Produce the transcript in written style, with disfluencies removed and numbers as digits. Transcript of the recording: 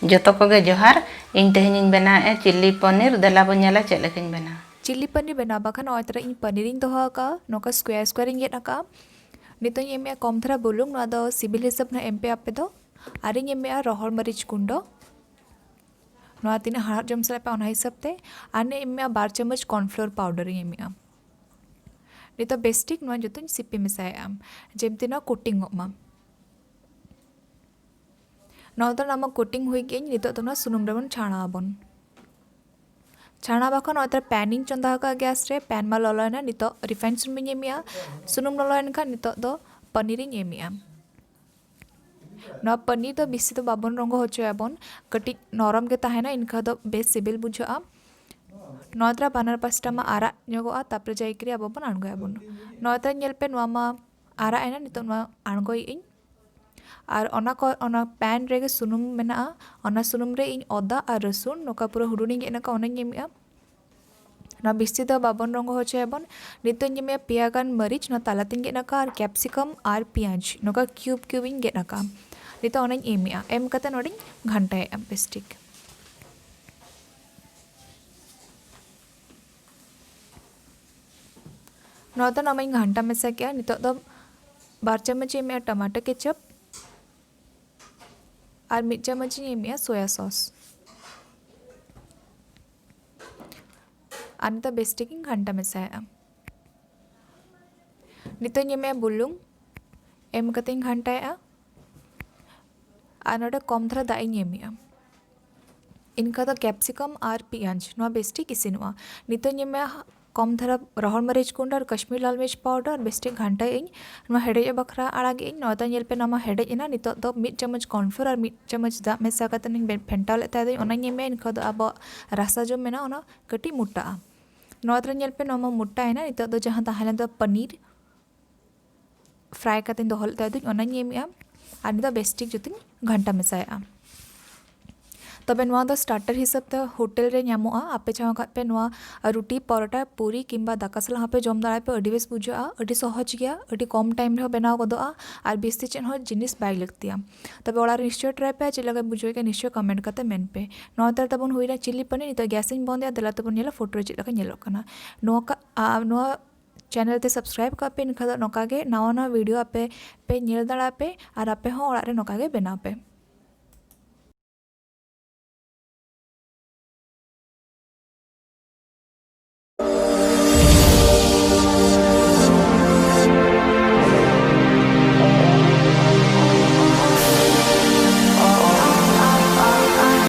जोतो कोगे जोहार इन तेहेनिन बनाए चिल्ली पनीर देला बो नेला चेद लेकानी बना चिल्ली पनीर बना बाखान नोतरा इन पनीर इन दोहा का नोका स्क्वायर स्क्वायर इन गेट आका नितो एमे कम थरा बुलुंग ना दो सिबिल हिसाब ना एमपे आपे दो आर इन एमे रोहर मरीच गुंडो नोआ तिना हाड़ जम सला पे ओना हिसाब ते आने एमे 2 चम्मच कॉर्नफ्लोर पाउडर इन एमे नितो बेस्टिक नोआ जतो सिपी मिसाया जेमति ना कोटिंग मा नोदर नामा कोटिंग हुई गेन नितो तो ना सुनुम रेबन छाना आबन छाना बाखन नोतर पैन इन चंदा का गैस रे पैन मा ललोयना नितो रिफाइंड सुनुम इन एमिया सुनुम ललोयन का नितो दो पनीर इन एमिया नोआ पनीर तो बिसी तो बाबन रंगो होचोयाबन कटी नरम के ताहेना इनका दो बेस सिबिल बुझा नोतरा बानर पास्टा मा आरा ᱧᱚᱜᱚᱜᱼᱟ तापर जायकरी अब बन आणगोयाबन नोतरा ñᱮᱞ पे नोआ मा आरा एना नितो नोआ आणगोय इन और ओना पैन रेगे सुनुम मेना ओना सुनुम रे इन अदा और रसुन नोका पूरा हुडुनी गेना का ओना ñेमिया ना बिस्ती दो बाबन रंगो होचोयाबन नितो ñेमिया पियागान मरीच ना तालातिन गेना का और कैप्सिकम और पियाज नोका क्यूब क्यूब इन गेना का नितो ओना ñेमिया एम कते नोडी घंटाया बेस्टिक नोता नामा घंटा मेसा क्या नितो दो 2 चम्मच एमिया टमाटो केचप और 1 चम्मच एमिया सोया सॉस और नितो बेस्टिक घंटा मेसाया नितो एमिया बुलुंग एम कते घंटाया और नोडे कम धरा दा एमिया इनका तो कैप्सिकम और पियाज नोआ बेस्टिक इसिनुआ नितो एमिया कम धरा रोहर मरीच गुंड और कश्मीर लाल मिर्च पाउडर बेस्टिक घंटा इन हेडे बखरा आड़ागे इन नोता ñेल पे नामा हेडे इना नितो दो 1 चम्मच कॉर्नफ्लोर और 1 चम्मच दा मेसा कते फेंटाव लेता दो ओना ñेमे इनका दो अब रासा जो मेना ओना कटी मुटा नोतरा ñेल पे नामा मुटा इना नितो दो जहां ताहेला दो पनीर फ्राई कते दोहल लेता दो ओना ñेमिया और नितो बेस्टिक जतिन घंटा मेसाया तबे नोआ दो स्टार्टर हिसाब ते होटल रे ᱧᱟᱢᱚᱜᱼᱟ आपे चाहो खात पे नोआ रुटी परोटा पूरी किंबा दाका सला हापे जम दाड़ा पे अडी बेस बुझा अडी सहज गया अडी कम टाइम रे बनाव गदोआ और बेस्ती चेन हो जिनिस बाय लगतिया तबे ओड़ा रे निश्चय ट्राई पे चिलगा बुझो के निश्चय कमेंट करते मेन पे नोआ तर तबन होइना चिल्ली पनीर नितो गैस इन बंद देला तबन नेला फोटो रे चिलगा नेलो कना नोआ चैनल ते सब्सक्राइब का पे नखा नोका गे नवा नवा वीडियो आपे पे नेल दाड़ा पे और आपे हो ओड़ा रे नोका गे बनाव पे।